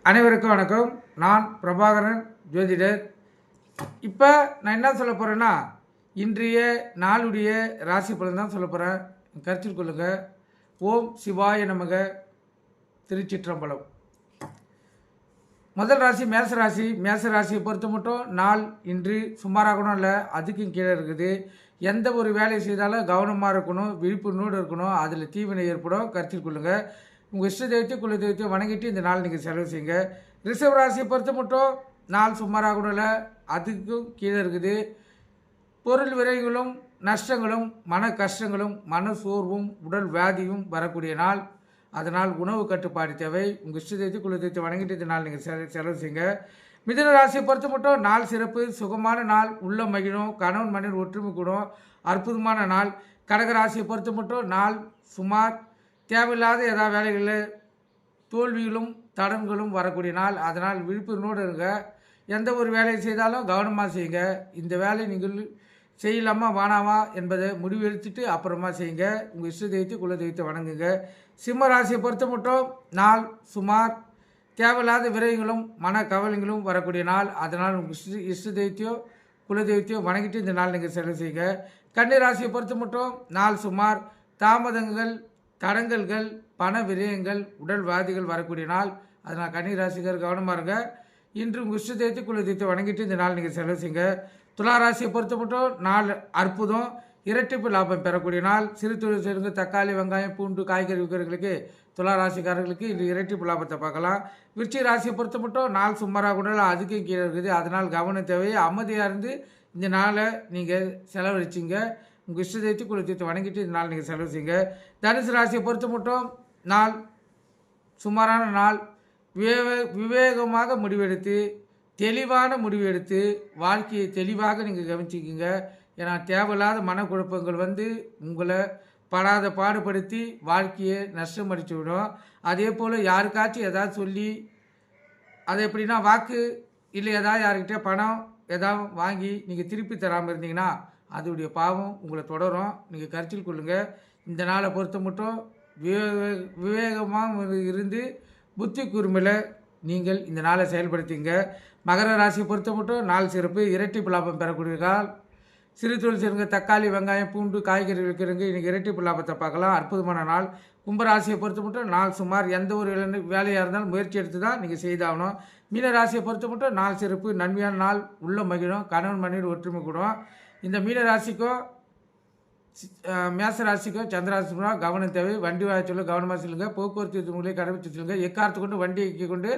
அனைவருக்கும் வணக்கம். நான் பிரபாகரன் ஜோதிடர். இப்போ நான் என்ன சொல்ல போகிறேன்னா, இன்றைய நாளுடைய ராசி பலன் தான் சொல்ல போகிறேன். கருத்தில் கொள்ளுங்க. ஓம் சிவாய நமக. திருச்சிற்றம்பலம். முதல் ராசி மேசராசி. மேசராசியை பொறுத்த மட்டும் நாள் இன்று சுமாராகணும் இல்லை, அதுக்கும் கீழே இருக்குது. எந்த ஒரு வேலை செய்தாலும் கவனமாக இருக்கணும், விழிப்புணர்வோடு இருக்கணும். அதில் தீவினை ஏற்படும். கருத்தில் கொள்ளுங்கள். உங்கள் இஷ்ட தெய்வத்தையும் குல தெய்வத்தையும் வணங்கிட்டு இந்த நாள் நீங்கள் செலவு செய்யுங்க. ரிஷப ராசியை பொறுத்த மட்டும் நாள் சுமாராகணும் இல்லை, அதுக்கும் கீழே இருக்குது. பொருள் விரைவுகளும் நஷ்டங்களும் மன கஷ்டங்களும் மன சோர்வும் உடல் வியாதியும் வரக்கூடிய நாள். அதனால் உணவு கட்டுப்பாடு தேவை. உங்கள் இஷ்ட தெய்வத்தை குல தெய்வத்தை வணங்கிட்டு இந்த நாள் நீங்கள் செலவு செய்யுங்க. மிதுன ராசியை பொறுத்த மட்டும் நாள் சிறப்பு, சுகமான நாள், உள்ள மகிழும், கணவன் மனைவி ஒற்றுமை கூடும், அற்புதமான நாள். கடக ராசியை பொறுத்த மட்டும் நாள் சுமார், தேவையில்லாத ஏதாவது வேலைகளில் தோல்விகளும் தடங்களும் வரக்கூடிய நாள். அதனால் விழிப்புணர்வோடு இருங்க. எந்த ஒரு வேலையை செய்தாலும் கவனமாக செய்யுங்க. இந்த வேலை நீங்கள் செய்யலாமா வானாமா என்பதை முடிவு எடுத்துட்டு அப்புறமா செய்யுங்க. உங்கள் இஷ்ட தெய்வத்தை குல தெய்வத்தை வணங்குங்க. சிம்ம ராசியை பொறுத்த மட்டும் நாள் சுமார், தேவையில்லாத விரைவுகளும் மன கவலைகளும் வரக்கூடிய நாள். அதனால் உங்கள் இஷ்ட தெய்வத்தையோ குல தெய்வத்தையோ வணங்கிட்டு இந்த நாள் நீங்கள் செலவு செய்யுங்க. கன்னி ராசியை பொறுத்த மட்டும் நாள் சுமார், தாமதங்கள் தடங்கல்கள் பண விரயங்கள் உடல் வியாதிகள் வரக்கூடிய நாள். அதனால் கன்னி ராசிக்கார் கவனமாக இருங்க. இன்று உங்கள் இஷ்ட தெய்வத்தை குல தெய்வத்தை வணங்கிட்டு இந்த நாள் நீங்கள் செலவு செய்யுங்க. துலா ராசியை பொறுத்த மட்டும் நாள் அற்புதம், இரட்டிப்பு லாபம் பெறக்கூடிய நாள். சிறு தொழில் செய்யுங்க. தக்காளி வெங்காயம் பூண்டு காய்கறி விற்கிறவர்களுக்கு, துலா ராசிக்காரர்களுக்கு இன்று இரட்டிப்பு லாபத்தை பார்க்கலாம். விருச்சிக ராசியை பொறுத்த மட்டும் நாள் சுமாராக கூட அதுக்கும் கீழே இருக்குது. அதனால் கவனம் தேவை. அமைதியாக இருந்து இந்த நாளை நீங்கள் செலவழிச்சிங்க. உங்கள் இஷ்ட தெய்வத்தை குல தெய்வத்தை வணங்கிட்டு இந்த நாள் நீங்கள் செலவு செய்யுங்க. தனுசு ராசியை பொறுத்த மட்டும் நாள் சுமாரான நாள். விவேகமாக முடிவெடுத்து தெளிவான முடிவெடுத்து வாழ்க்கையை தெளிவாக நீங்கள் கவனிச்சிக்கிங்க. ஏன்னா தேவையில்லாத மனக்குழப்பங்கள் உங்களை படாத பாடுபடுத்தி வாழ்க்கையை நஷ்டம் அடித்து விடும். அதே போல் யாருக்காச்சும் ஏதாவது சொல்லி, அது எப்படின்னா வாக்கு இல்லை, ஏதாவது யாருக்கிட்டே பணம் ஏதாவது வாங்கி நீங்கள் திருப்பி தராமல் இருந்தீங்கன்னா அதோடைய பாவம் உங்களை தொடரும். நீங்கள் கருத்தில் கொள்ளுங்கள். இந்த நாளை பொறுத்த மட்டும் விவேகமாக இருந்து புத்தி கூர்மையில் நீங்கள் இந்த நாளை செயல்படுத்திங்க. மகர ராசியை பொறுத்த மட்டும் நாள் சிறப்பு, இரட்டிப்பு லாபம் பெறக்கூடிய நாள். சிறு தொழில் செய்யுங்க. தக்காளி வெங்காயம் பூண்டு காய்கறி விற்கிறவங்க இன்றைக்கி இரட்டிப்பு லாபத்தை பார்க்கலாம். அற்புதமான நாள். கும்பராசியை பொறுத்த மட்டும் நாள் சுமார், எந்த ஒரு வேலையாக இருந்தாலும் முயற்சி எடுத்து தான் நீங்கள் செய்தாகணும். மீன ராசியை பொறுத்த மட்டும் நாள் சிறப்பு, நன்மையான நாள், உள்ள மகிழும், கணவன் மனைவி ஒற்றுமை கூடும். இந்த மீன ராசிக்கும் மேச ராசிக்கும் சந்திராசிக்கும் கவனம் தேவை. வண்டி வாய்ச்சல கவனமாக செல்லுங்க. போக்குவரத்து முறையை கடைபிடித்து செல்லுங்க. எக்காரத்து கொண்டு வண்டியை கொண்டு